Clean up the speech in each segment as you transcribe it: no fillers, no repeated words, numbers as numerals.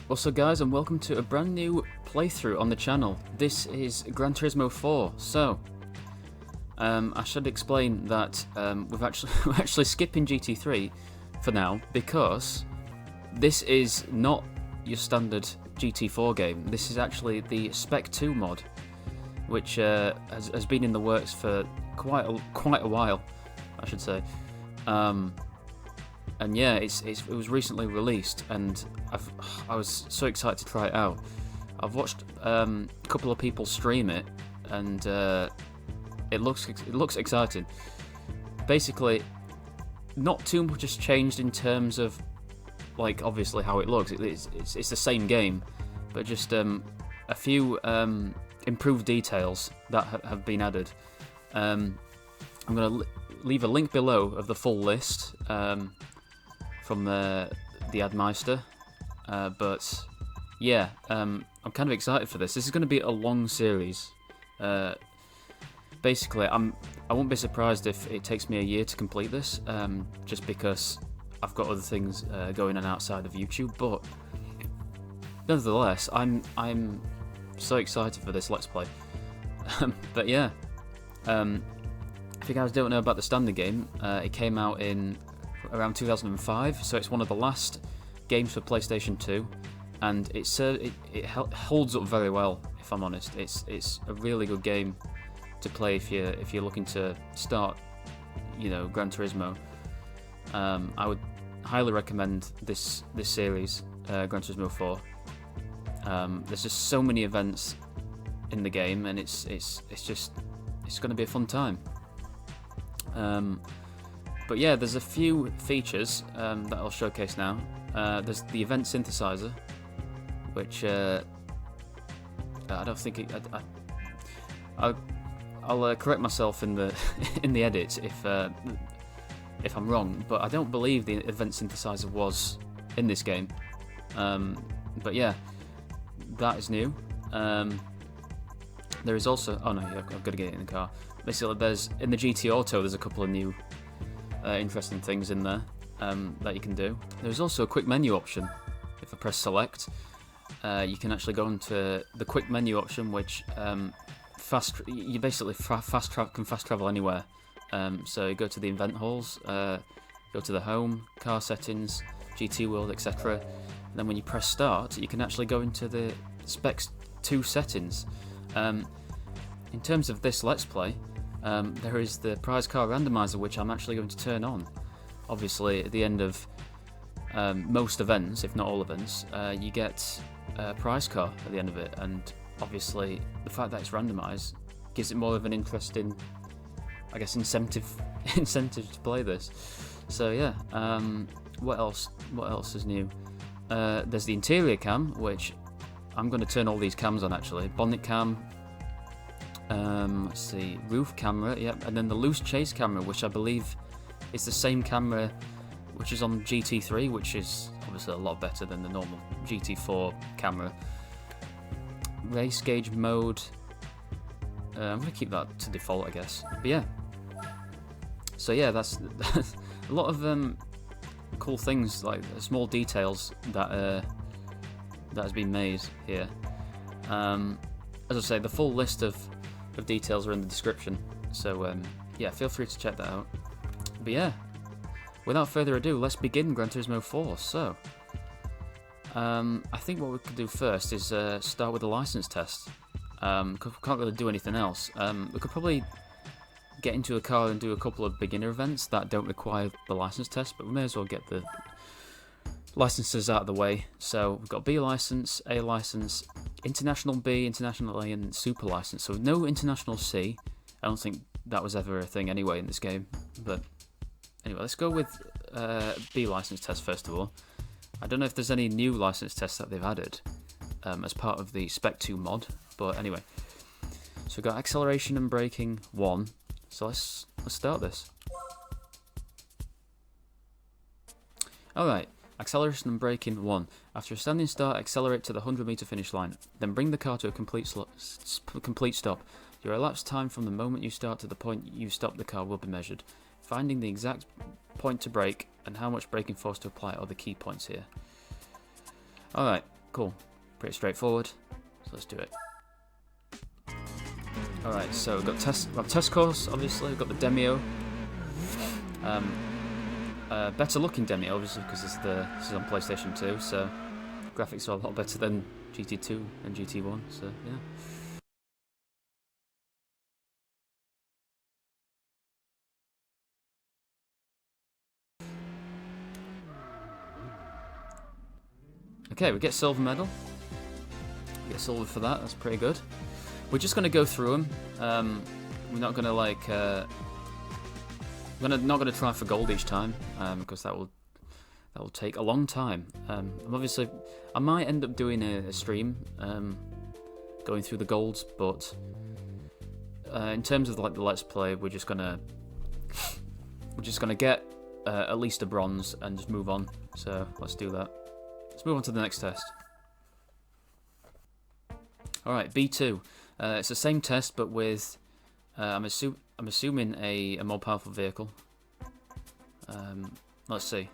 Also guys, and welcome to a brand new playthrough on the channel. This is Gran Turismo 4. So, I should explain that we're actually skipping GT3 for now, because this is not your standard GT4 game. This is actually the Spec 2 mod, which has been in the works for quite a while, I should say. And yeah, it was recently released, and I was so excited to try it out. I've watched a couple of people stream it, and it looks exciting. Basically, not too much has changed in terms of, like, obviously how it looks. It's the same game, but just a few improved details that have been added. I'm gonna leave a link below of the full list from the Admeister, but yeah, I'm kind of excited for this. This is going to be a long series. Basically, I won't be surprised if it takes me a year to complete this, just because I've got other things going on outside of YouTube. But nevertheless, I'm so excited for this Let's Play. But yeah, if you guys don't know about the standard game, it came out in around 2005, so it's one of the last games for PlayStation 2, and it holds up very well. If I'm honest, it's a really good game to play if you're looking to start, Gran Turismo. I would highly recommend this series, Gran Turismo 4. There's just so many events in the game, and it's going to be a fun time. But yeah, there's a few features that I'll showcase now. There's the event synthesizer, which I don't think I'll correct myself in the in the edit if I'm wrong, but I don't believe the event synthesizer was in this game. But yeah, that is new. There is also, oh no, I've got to get it in the car. Basically, in the GT Auto, there's a couple of new interesting things in there that you can do. There's also a quick menu option. If I press select, you can actually go into the quick menu option, which you basically can fast travel anywhere. So you go to the event halls, go to the home, car settings, GT World, etc. And then when you press start, you can actually go into the Spec 2 settings. In terms of this Let's Play, there is the prize car randomizer, which I'm actually going to turn on. Obviously, at the end of most events, if not all events, you get a prize car at the end of it, and obviously the fact that it's randomized gives it more of an interesting I guess, incentive to play this. So yeah, what else is new? There's the interior cam, which I'm going to turn all these cams on actually. Bonnet cam, let's see, roof camera, yep, and then the loose chase camera, which I believe is the same camera which is on GT3, which is obviously a lot better than the normal GT4 camera. Race gauge mode, I'm going to keep that to default, I guess. But yeah, so yeah, that's a lot of cool things, like small details that has been made here. As I say, the full list of details are in the description, so yeah, feel free to check that out. But yeah, without further ado, let's begin Gran Turismo 4. So, I think what we could do first is start with the license test. Can't really do anything else. We could probably get into a car and do a couple of beginner events that don't require the license test, but we may as well get the licenses out of the way. So we've got B license, A license, International B, International A, and Super license. So no International C. I don't think that was ever a thing anyway in this game. But anyway, let's go with B license test first of all. I don't know if there's any new license tests that they've added as part of the Spec 2 mod, but anyway. So we've got acceleration and braking 1. So let's start this. Alright, acceleration and braking 1. After a standing start, accelerate to the 100-meter finish line. Then bring the car to a complete stop. Your elapsed time from the moment you start to the point you stop the car will be measured. Finding the exact point to brake and how much braking force to apply are the key points here. Alright, cool. Pretty straightforward. So let's do it. Alright, so we've got test course, obviously. We've got the Demio. Better looking Demio, obviously, because this is on PlayStation 2, so graphics are a lot better than GT2 and GT1, so yeah. Okay, we get silver medal. We get silver for that, that's pretty good. We're just going to go through them. We're not going to like... not going to try for gold each time, because that will take a long time. Obviously, I might end up doing a stream going through the golds, but in terms of like the Let's Play, we're just gonna get at least a bronze and just move on. So let's do that. Let's move on to the next test. All right, B2. It's the same test, but with I'm assuming a more powerful vehicle. Let's see.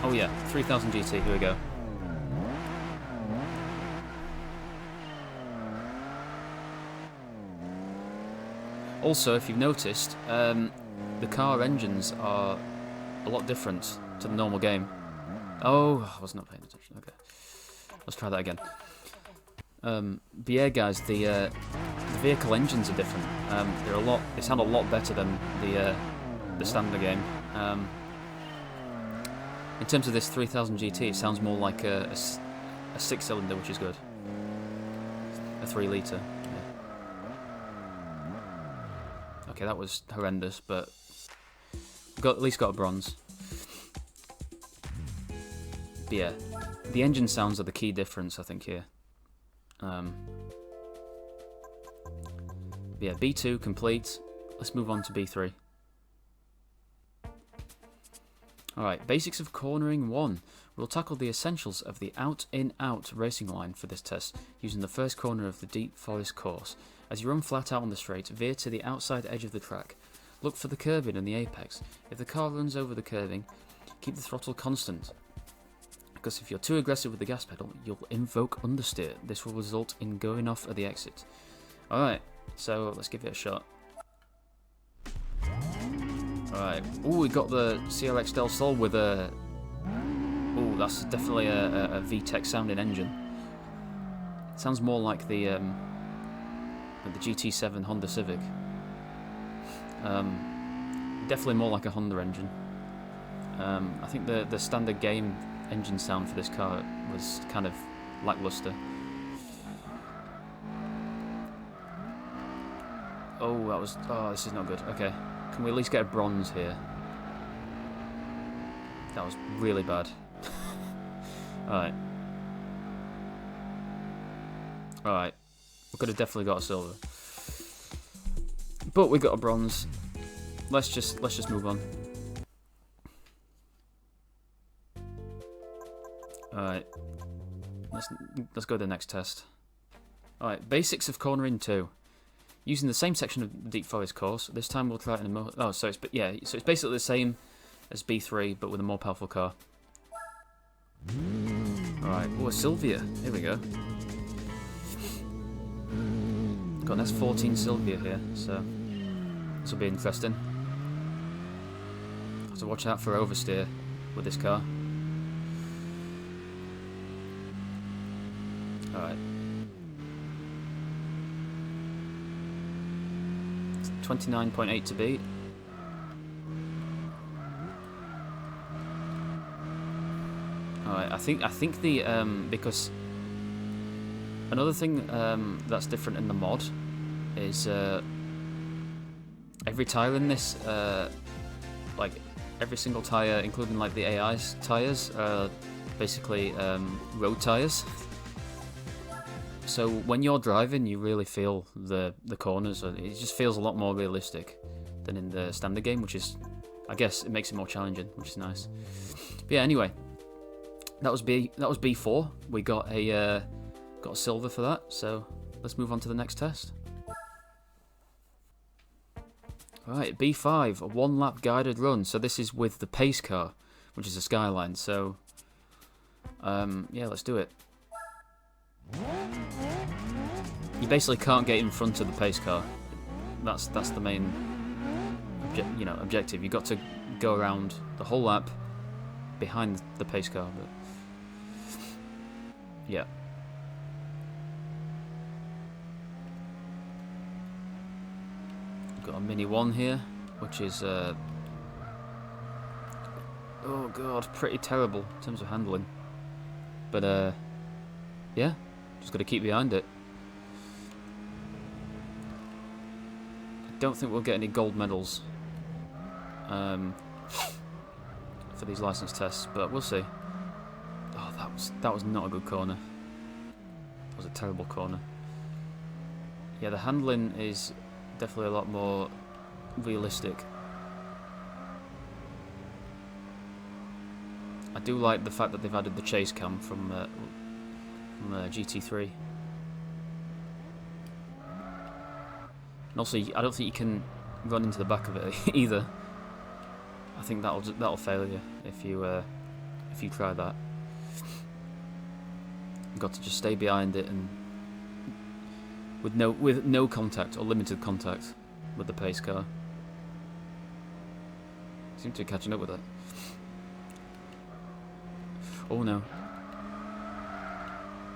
Oh yeah, 3000 GT. Here we go. Also, if you've noticed, the car engines are a lot different to the normal game. Oh, I was not paying attention. Okay, let's try that again. But yeah, guys, the vehicle engines are different. They sound a lot better than the standard game. In terms of this 3000 GT, it sounds more like a 6-cylinder, which is good. A 3-litre. Yeah. Okay, that was horrendous, but we at least got a bronze. But yeah, the engine sounds are the key difference, I think, here. Yeah, B2 complete. Let's move on to B3. Alright, basics of cornering 1. We'll tackle the essentials of the out-in-out racing line for this test, using the first corner of the deep forest course. As you run flat out on the straight, veer to the outside edge of the track. Look for the curbing and the apex. If the car runs over the curbing, keep the throttle constant, because if you're too aggressive with the gas pedal, you'll invoke understeer. This will result in going off at the exit. Alright, so let's give it a shot. Alright, ooh, we got the CRX Del Sol with a... Ooh, that's definitely a VTEC sounding engine. It sounds more like the GT7 Honda Civic. Definitely more like a Honda engine. I think the standard game engine sound for this car was kind of lackluster. Oh, that was... Oh, this is not good. Okay. Can we at least get a bronze here? That was really bad. Alright. Alright. We could have definitely got a silver. But we got a bronze. Let's just move on. Alright. Let's go to the next test. Alright, basics of cornering 2. Using the same section of the Deep Forest course, this time we'll try it in a more... Oh, so it's basically the same as B3, but with a more powerful car. Alright, oh, a Sylvia. Here we go. Got an S14 Sylvia here, so this will be interesting. Have to watch out for oversteer with this car. Alright. 29.8 to beat. Alright, I think the because another thing that's different in the mod is every tyre in this, like every single tyre, including like the AI's tyres, are basically road tyres. So when you're driving, you really feel the corners. It just feels a lot more realistic than in the standard game, which is, I guess, it makes it more challenging, which is nice. But yeah, anyway, that was B4. We got a silver for that. So let's move on to the next test. All right, B5, a one-lap guided run. So this is with the pace car, which is a Skyline. So yeah, let's do it. You basically can't get in front of the pace car. That's the main objective. You've got to go around the whole lap behind the pace car. But yeah. Got a Mini 1 here, which is oh god, pretty terrible in terms of handling. But yeah, just got to keep behind it. I don't think we'll get any gold medals for these license tests, but we'll see. Oh, that was not a good corner. That was a terrible corner. Yeah, the handling is definitely a lot more realistic. I do like the fact that they've added the chase cam from GT3. And also, I don't think you can run into the back of it either. I think that'll fail you if you try that. You've got to just stay behind it and with no contact or limited contact with the pace car. Seem to be catching up with it. Oh no.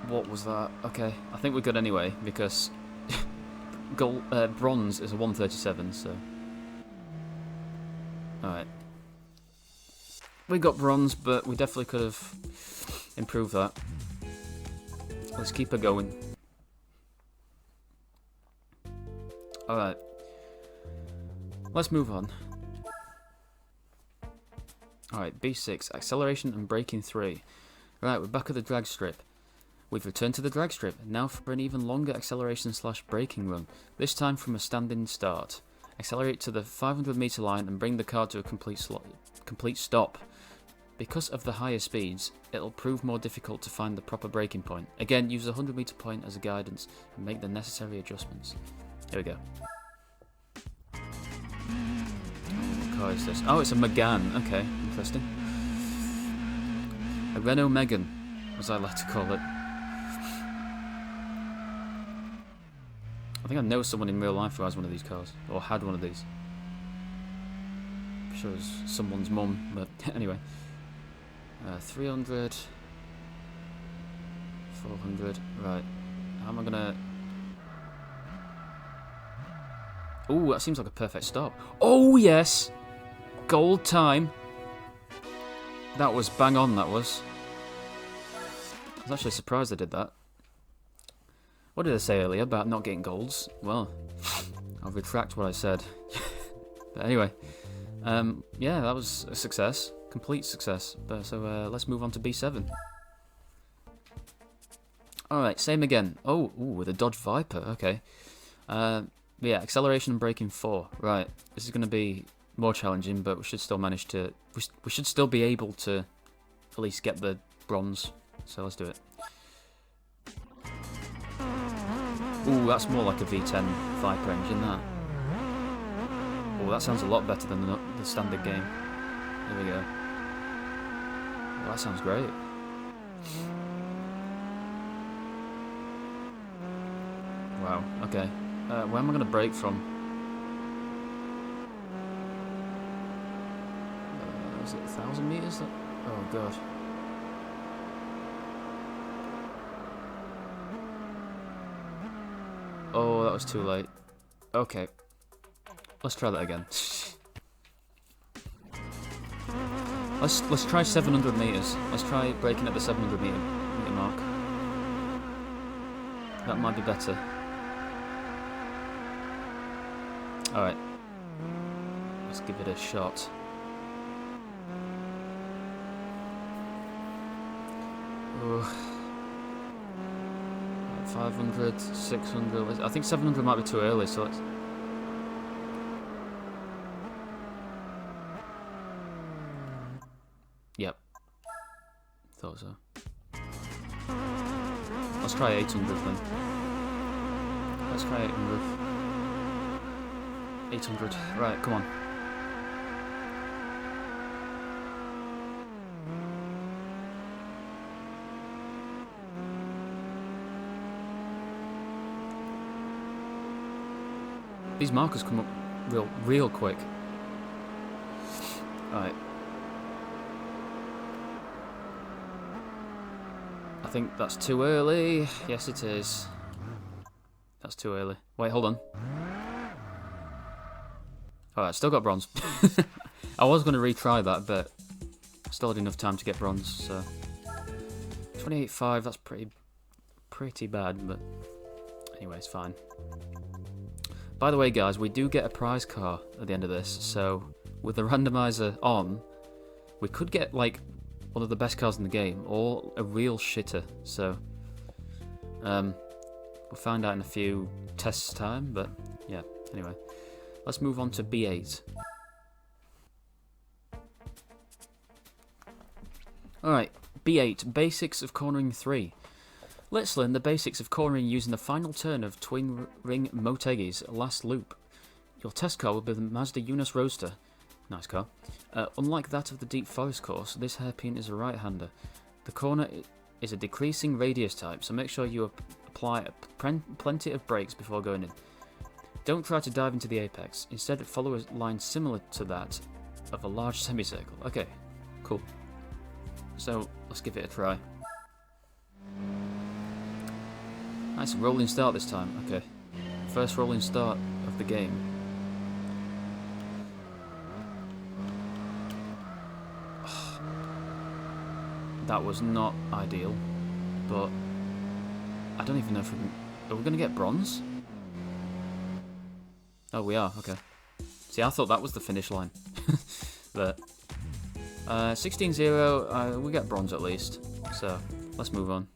What was that? Okay, I think we're good anyway because bronze is a 137, so alright. We got bronze, but we definitely could have improved that. Let's keep her going. Alright. Let's move on. Alright, B6, acceleration and braking 3. Right, we're back at the drag strip. We've returned to the drag strip, now for an even longer acceleration/braking run, this time from a standing start. Accelerate to the 500 meter line and bring the car to a complete stop. Because of the higher speeds, it'll prove more difficult to find the proper braking point. Again, use the 100 meter point as a guidance and make the necessary adjustments. Here we go. What car is this? Oh, it's a Megane. Okay, interesting. A Renault Megane, as I like to call it. I think I know someone in real life who has one of these cars, or had one of these. I'm sure it was someone's mum, but anyway. 300, 400, right. How am I gonna... Ooh, that seems like a perfect stop. Oh, yes! Gold time. That was bang on, that was. I was actually surprised I did that. What did I say earlier about not getting golds? Well, I'll retract what I said. But anyway, yeah, that was a success. Complete success. So let's move on to B7. Alright, same again. Oh, ooh, with a Dodge Viper, okay. Yeah, acceleration and braking 4. Right, this is going to be more challenging, but we should still manage to... We should still be able to at least get the bronze. So let's do it. Ooh, that's more like a V10 Viper engine, that. Oh, that sounds a lot better than the standard game. There we go. Oh, that sounds great. Wow, okay. Where am I going to brake from? Is it 1,000 meters? Oh, God. Oh, that was too late. Okay. Let's try that again. Let's try 700 meters. Let's try braking at the 700 meter mark. That might be better. Alright. Let's give it a shot. Oh. 500, 600. I think 700 might be too early, so let's... Yep. Thought so. Let's try 800 then. Let's try 800. 800. Right, come on. These markers come up real quick. Right. I think that's too early. Yes, it is. That's too early. Wait, hold on. Alright, still got bronze. I was going to retry that, but still had enough time to get bronze, so... 28.5, that's pretty bad, but... Anyway, it's fine. By the way, guys, we do get a prize car at the end of this, so with the randomizer on, we could get, like, one of the best cars in the game, or a real shitter, so we'll find out in a few tests time, but yeah, anyway. Let's move on to B8. Alright, B8, Basics of Cornering 3. Let's learn the basics of cornering using the final turn of Twin Ring Motegi's last loop. Your test car will be the Mazda Yunus Roadster. Nice car. Unlike that of the Deep Forest course, this hairpin is a right-hander. The corner is a decreasing radius type, so make sure you apply plenty of brakes before going in. Don't try to dive into the apex. Instead, follow a line similar to that of a large semicircle. Okay, cool. So, let's give it a try. Nice rolling start this time. Okay. First rolling start of the game. That was not ideal, but I don't even know if we can... Are we going to get bronze? Oh, we are. Okay. See, I thought that was the finish line. But 16-0, we get bronze at least. So, let's move on.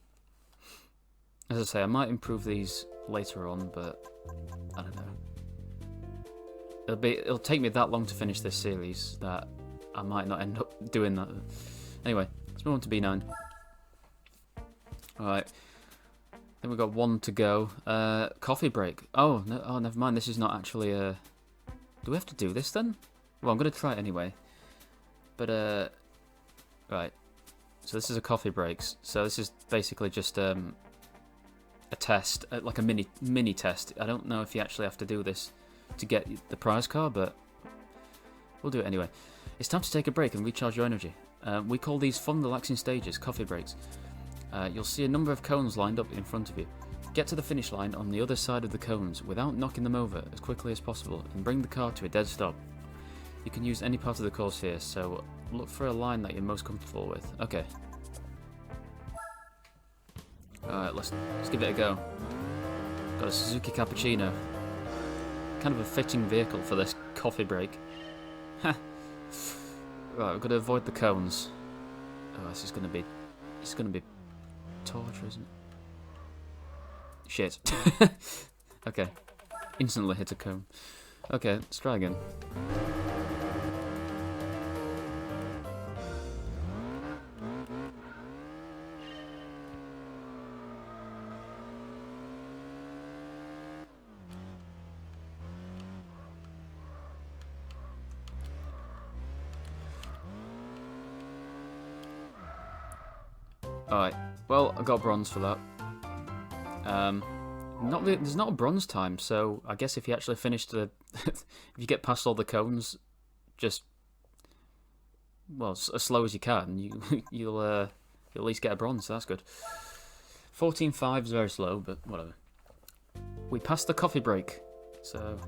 As I say, I might improve these later on, but I don't know. It'll take me that long to finish this series that I might not end up doing that. Anyway, let's move on to B9. Alright. Then we've got one to go. Coffee break. Oh, no, oh, never mind. This is not actually a... Do we have to do this then? Well, I'm going to try it anyway. But, right. So this is a coffee break. So this is basically just, a test, like a mini test. I don't know if you actually have to do this to get the prize car, but we'll do it anyway. It's time to take a break and recharge your energy. We call these fun, relaxing stages coffee breaks. You'll see a number of cones lined up in front of you. Get to the finish line on the other side of the cones without knocking them over as quickly as possible and bring the car to a dead stop. You can use any part of the course here, so look for a line that you're most comfortable with. Okay. Alright, let's give it a go. Got a Suzuki Cappuccino. kind of a fitting vehicle for this coffee break. Right, we've got to avoid the cones. Oh, this is going to be torture, isn't it? Shit. Okay. Instantly hit a cone. Okay, let's try again. Alright, well, I got bronze for that. There's not a bronze time, so I guess if you actually finish the... if you get past all the cones, just... well, as slow as you can, you'll at least get a bronze, so that's good. 14.5 is very slow, but whatever. We passed the coffee break, so...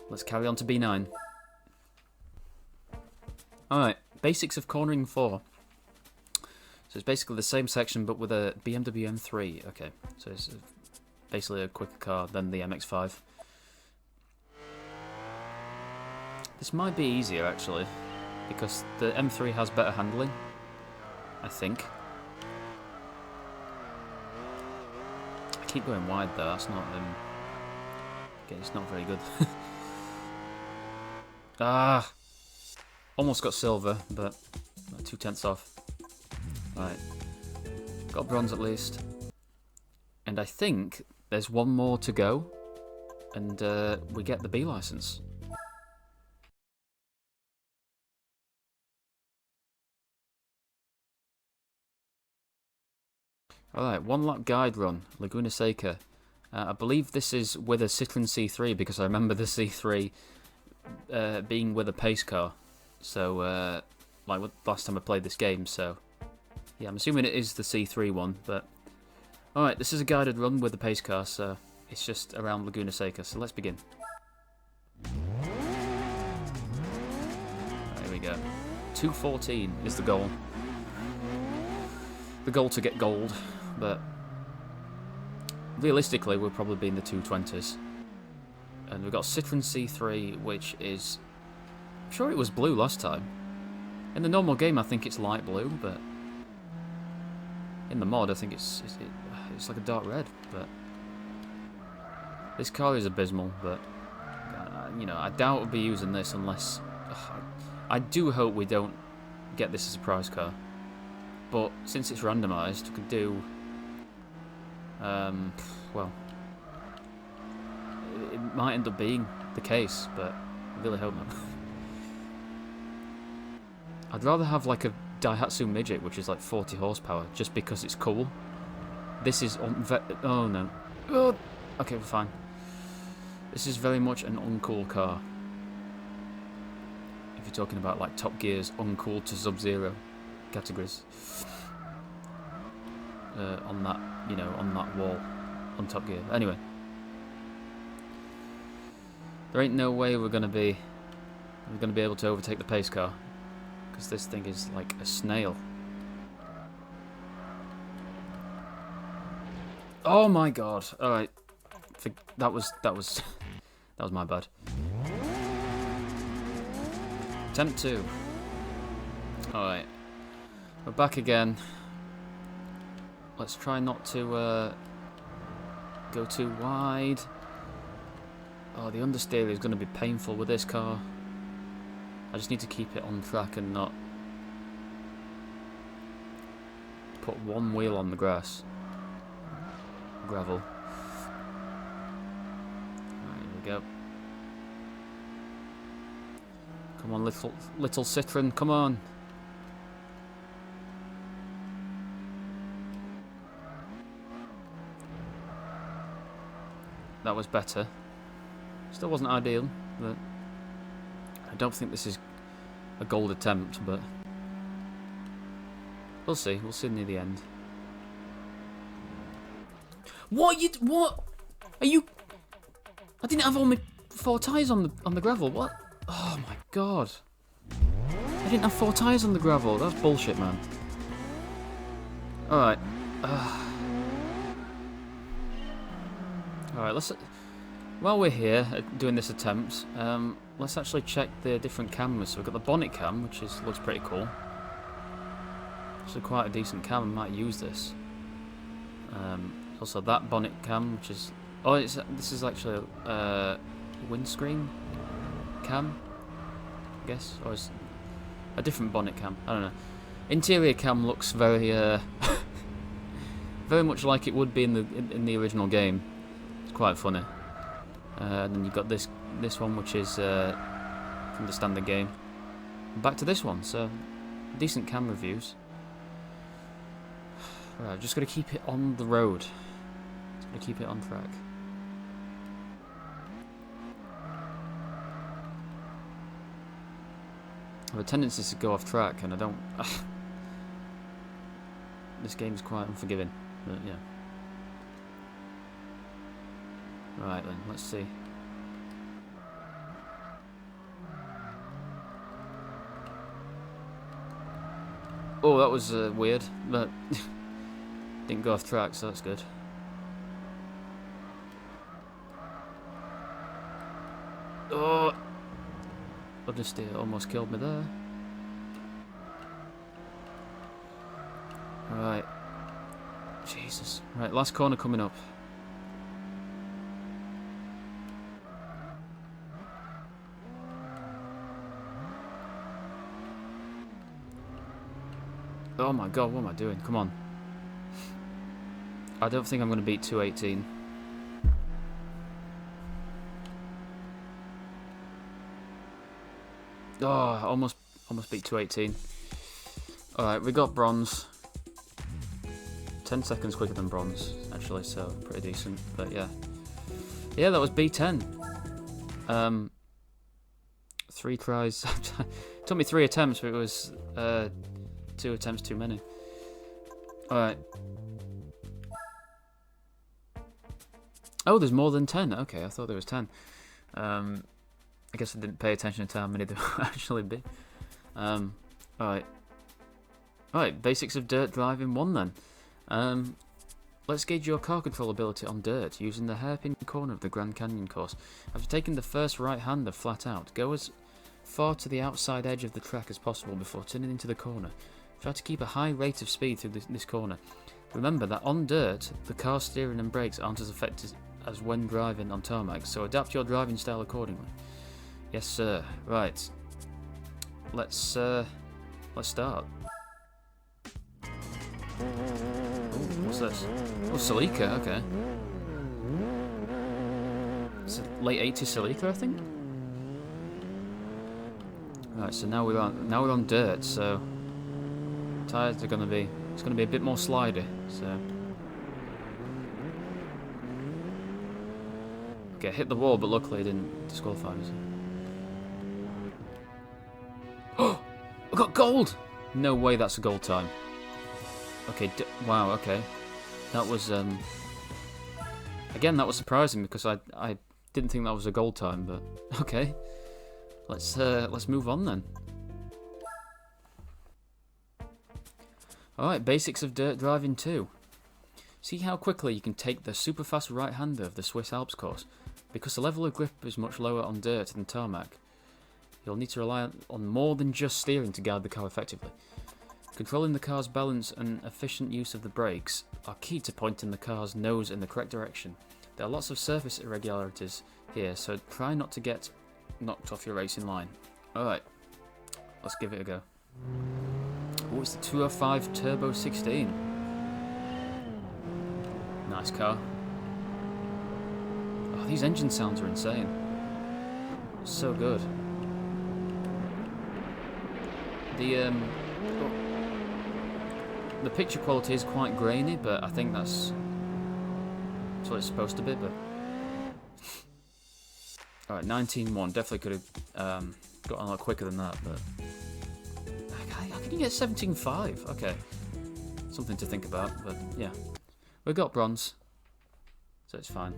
let's carry on to B9. Alright, basics of cornering 4. So it's basically the same section, but with a BMW M3. Okay, so it's basically a quicker car than the MX-5. This might be easier, actually, because the M3 has better handling, I think. I keep going wide, though. That's not... okay, it's not very good. Ah! Almost got silver, but 2/10 off. Right, got bronze at least, and I think there's one more to go, and we get the B license. Alright, 1 lap guide run, Laguna Seca. I believe this is with a Citroen C3 because I remember the C3 being with a pace car, so like last time I played this game, so... yeah, I'm assuming it is the C3 one, but... alright, this is a guided run with the pace car, so it's just around Laguna Seca, so let's begin. Right, here we go. 2:14 is the goal. The goal to get gold, but... realistically, we'll probably be in the 2:20s. And we've got Citroen C3, which is... I'm sure it was blue last time. In the normal game, I think it's light blue, but... in the mod, I think it's like a dark red, but this car is abysmal. But you know, I doubt we'll be using this unless I do hope we don't get this as a prize car. But since it's randomised, we could do well. It might end up being the case, but I really hope not. I'd rather have like a Daihatsu Midget, which is like 40 horsepower, just because it's cool. This is oh no. Oh, okay, we're fine. This is very much an uncool car. If you're talking about like Top Gear's uncool to Sub-Zero categories. On that, you know, on that wall, on Top Gear. Anyway, there ain't no way we're gonna be able to overtake the pace car. This thing is like a snail. Oh my god! All right, that was my bad. Attempt 2. All right, we're back again. Let's try not to go too wide. Oh, the understeer is going to be painful with this car. I just need to keep it on track and not put one wheel on the grass. Gravel. Right, here we go. Come on, little Citroen, come on. That was better. Still wasn't ideal, but I don't think this is a gold attempt, but we'll see. We'll see near the end. What are you? I didn't have all my 4 tyres on the gravel. What? Oh my god! I didn't have 4 tyres on the gravel. That's bullshit, man. All right. All right. while we're here doing this attempt, let's actually check the different cameras. So we've got the bonnet cam, which looks pretty cool. Actually quite a decent cam, I might use this. Also that bonnet cam, which is... Oh, this is actually a windscreen cam, I guess, or is a different bonnet cam, I don't know. Interior cam looks very very much like it would be in the original game. It's quite funny. And then you've got this one, which is from the standard game. Back to this one, so decent camera views. Right, just got to keep it on the road. Just got to keep it on track. I have a tendency to go off track, and I don't... This game's quite unforgiving, but yeah. Right then, let's see. Oh, that was weird, but didn't go off track, so that's good. Oh! Understeer almost killed me there. Right. Jesus. Right, last corner coming up. Oh my god, what am I doing? Come on. I don't think I'm going to beat 218. Oh, I almost beat 218. Alright, we got bronze. 10 seconds quicker than bronze, actually, so pretty decent. But yeah. Yeah, that was B10. 3 tries. It took me 3 attempts, but it was 2 attempts too many. Alright. Oh, there's more than 10. Okay, I thought there was 10. I guess I didn't pay attention to how many there would actually be. Alright. Alright, basics of dirt driving 1 then. Let's gauge your car control ability on dirt using the hairpin corner of the Grand Canyon course. After taking the first right-hander flat out, go as far to the outside edge of the track as possible before turning into the corner. Try to keep a high rate of speed through this corner. Remember that on dirt, the car's steering and brakes aren't as effective as when driving on tarmac, so adapt your driving style accordingly. Yes, sir. Right. Let's start. Ooh, what's this? Oh, Celica. Okay. It's a late 80s Celica, I think. Right. So now we're on dirt. So tires are gonna be. It's gonna be a bit more slidey. So. Okay, hit the wall, but luckily it didn't disqualify me. Oh! I got gold! No way that's a gold time. Okay, wow, okay. That was, again, that was surprising because I didn't think that was a gold time, but okay. Let's move on then. Alright, basics of dirt driving 2. See how quickly you can take the super fast right-hander of the Swiss Alps course. Because the level of grip is much lower on dirt than tarmac, you'll need to rely on more than just steering to guide the car effectively. Controlling the car's balance and efficient use of the brakes are key to pointing the car's nose in the correct direction. There are lots of surface irregularities here, so try not to get knocked off your racing line. Alright, let's give it a go. Oh, it's the 205 Turbo 16. Nice car. Oh, these engine sounds are insane. So good. The picture quality is quite grainy, but I think that's what it's supposed to be. But all right, 19.1 definitely could have got on a lot quicker than that. But how can you get 17.5? Okay, something to think about. But yeah, we got bronze, so it's fine.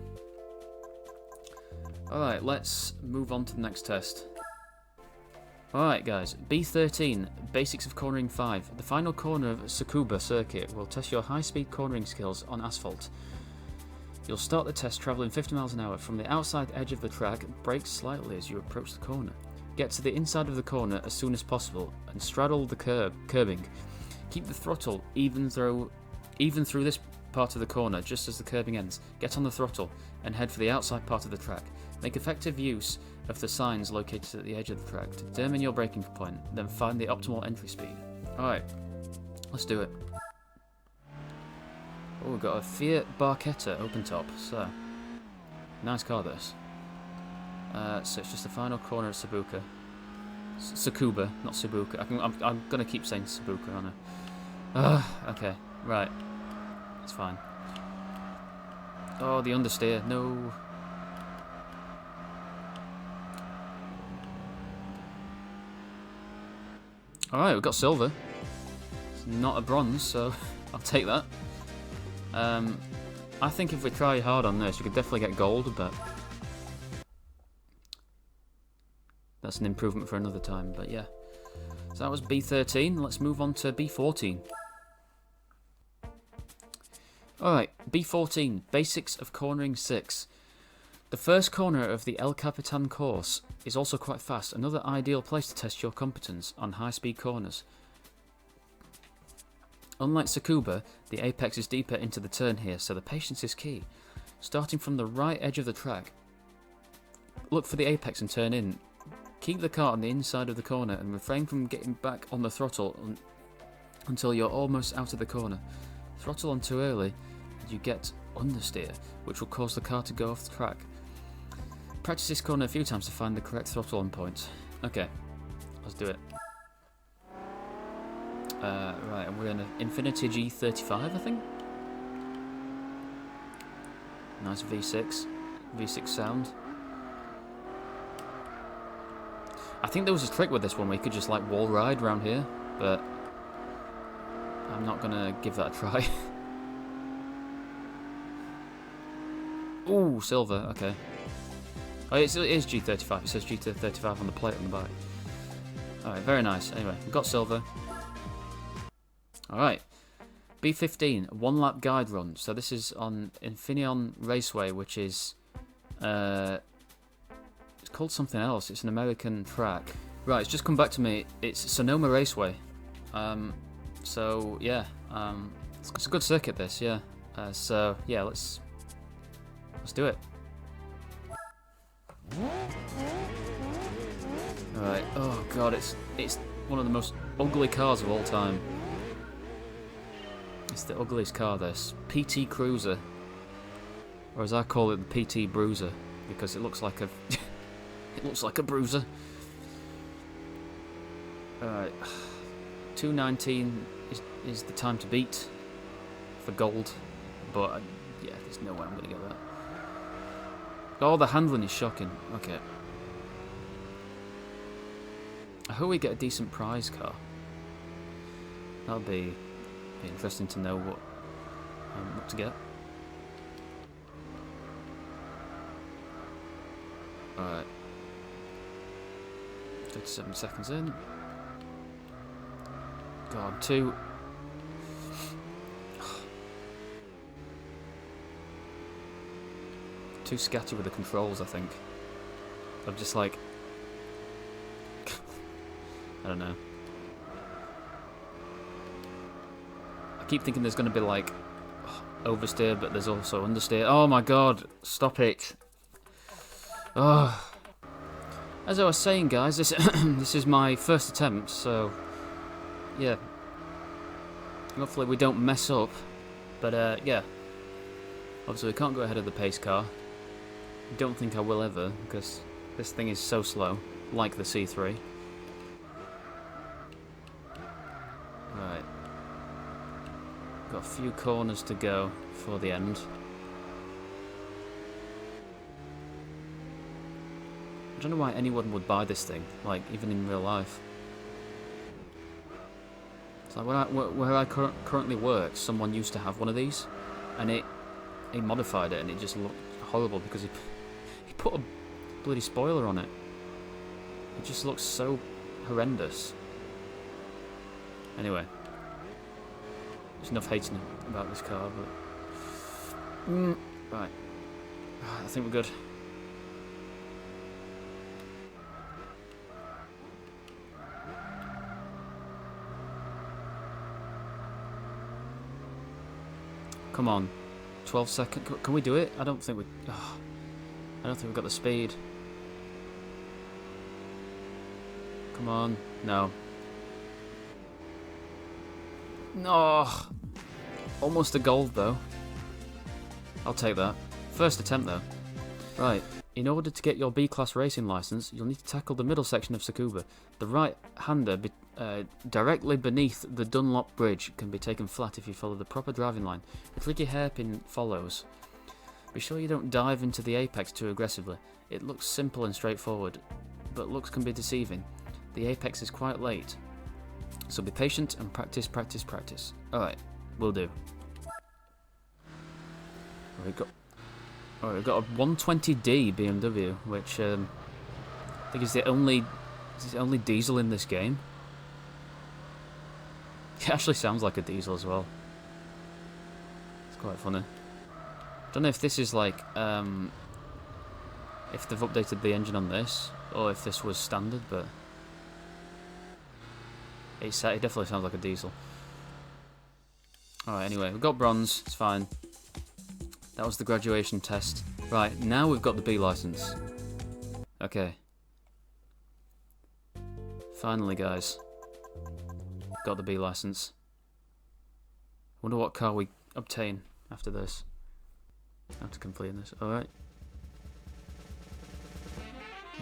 All right, let's move on to the next test. Alright guys, B13, Basics of Cornering 5. The final corner of Tsukuba circuit will test your high-speed cornering skills on asphalt. You'll start the test travelling 50 miles an hour from the outside edge of the track, brake slightly as you approach the corner. Get to the inside of the corner as soon as possible and straddle the curbing. Keep the throttle even through this part of the corner just as the curbing ends. Get on the throttle and head for the outside part of the track. Make effective use of the signs located at the edge of the track to determine your braking point, then find the optimal entry speed. Alright, let's do it. Oh, we've got a Fiat Barchetta open top, so nice car this. So it's just the final corner at Sabuka. Tsukuba, not Sabuka. I'm gonna keep saying Sabuka, aren't I? Okay, right. It's fine. Oh, the understeer, no. Alright, we've got silver. It's not a bronze, so I'll take that. I think if we try hard on this, we could definitely get gold, but that's an improvement for another time, but yeah. So that was B13, let's move on to B14. Alright, B14, Basics of Cornering 6. The first corner of the El Capitan course is also quite fast, another ideal place to test your competence on high-speed corners. Unlike Tsukuba, the apex is deeper into the turn here, so the patience is key. Starting from the right edge of the track, look for the apex and turn in. Keep the car on the inside of the corner and refrain from getting back on the throttle until you're almost out of the corner. Throttle on too early and you get understeer, which will cause the car to go off the track. Practice this corner a few times to find the correct throttle on point. Okay, let's do it. Right, and we're in an Infiniti G35, I think? Nice V6 sound. I think there was a trick with this one where you could just like wall ride around here, but I'm not gonna give that a try. Ooh, silver, okay. Oh, it is G35, it says GT35 on the plate on the back. Alright, very nice. Anyway, we've got silver. Alright, B15, one lap guide run. So this is on Infineon Raceway, which is, it's called something else. It's an American track. Right, it's just come back to me. It's Sonoma Raceway. So yeah, it's a good circuit this, yeah. So yeah, let's do it. Alright, oh god, it's one of the most ugly cars of all time. It's the ugliest car, this. PT Cruiser. Or as I call it, the PT Bruiser. Because it looks like a... it looks like a bruiser. Alright. 219 is the time to beat for gold. But, yeah, there's no way I'm going to get that. Oh, the handling is shocking. Okay. I hope we get a decent prize car. That'll be interesting to know what to get. Alright. 37 seconds in. God, too scattered with the controls, I think. I'm just like... I don't know. I keep thinking there's going to be like oversteer, but there's also understeer. Oh my god, stop it. Oh. As I was saying, guys, this this is my first attempt, so yeah. Hopefully we don't mess up, but yeah. Obviously we can't go ahead of the pace car. Don't think I will ever, because this thing is so slow, like the C3. Right. Got a few corners to go before the end. I don't know why anyone would buy this thing, like, even in real life. It's like where I currently work, someone used to have one of these, and he modified it, and it just looked horrible because he put a bloody spoiler on it. It just looks so horrendous. Anyway, there's enough hating about this car, but Right. I think we're good. Come on. 12 seconds. Can we do it? I don't think we... Oh, I don't think we've got the speed. Come on. No. No. Almost a gold, though. I'll take that. First attempt, though. Right. In order to get your B-Class racing license, you'll need to tackle the middle section of Tsukuba. The right-hander directly beneath the Dunlop Bridge can be taken flat if you follow the proper driving line. A tricky hairpin follows. Be sure you don't dive into the apex too aggressively. It looks simple and straightforward, but looks can be deceiving. The apex is quite late, so be patient and practice, practice, practice. Alright, will do. We've got a 120D BMW, which I think is the only diesel in this game. It actually sounds like a diesel as well. It's quite funny. Don't know if this is like if they've updated the engine on this or if this was standard, but it definitely sounds like a diesel. Alright, anyway, we've got bronze, it's fine. That was the graduation test. Right, now we've got the B license. Okay. Finally, guys. Got the B license. Wonder what car we obtain after this. After completing this. Alright.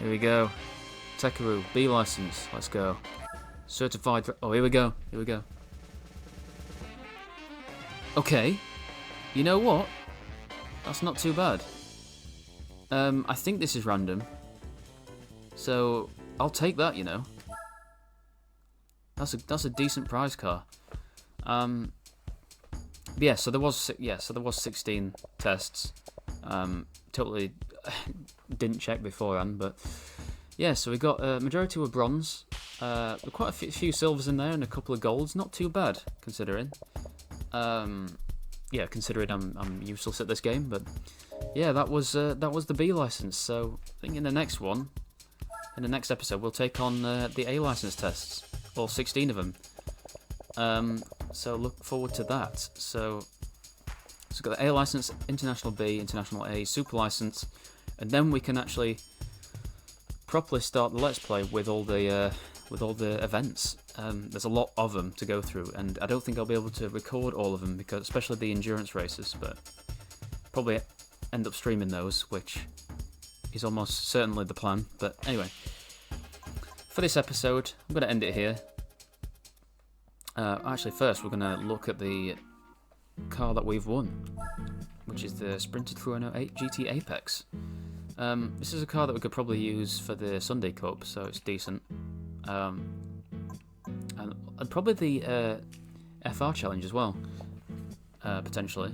Here we go. Tekaru, B license. Let's go. Certified. Oh, here we go. Here we go. Okay. You know what? That's not too bad. I think this is random. So I'll take that, you know. That's a decent prize car. Yeah, so there was 16 tests. Totally didn't check beforehand, but yeah. So we got majority were bronze. Quite a few silvers in there and a couple of golds. Not too bad considering. Yeah, considering I'm useless at this game, but yeah, that was the B license. So I think in the next one, in the next episode, we'll take on the A license tests, all 16 of them. So look forward to that. So we've got the A license, International B, International A, Super license, and then we can actually properly start the Let's Play with all the events. There's a lot of them to go through, and I don't think I'll be able to record all of them, because especially the endurance races, but probably end up streaming those, which is almost certainly the plan. But anyway, for this episode, I'm going to end it here. Actually, first we're going to look at the car that we've won, which is the Sprinter Trueno 8 GT Apex. This is a car that we could probably use for the Sunday Cup, so it's decent. And probably the FR Challenge as well, potentially.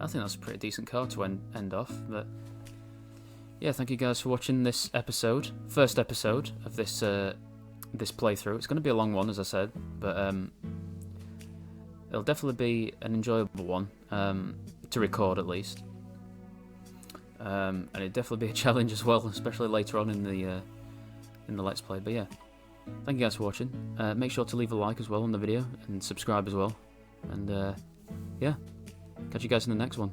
I think that's a pretty decent car to end off. But yeah, thank you guys for watching this episode, first episode of this this playthrough. It's going to be a long one, as I said, but it'll definitely be an enjoyable one to record at least, and it'll definitely be a challenge as well, especially later on in the Let's Play. But yeah, thank you guys for watching. Make sure to leave a like as well on the video and subscribe as well. And yeah, catch you guys in the next one.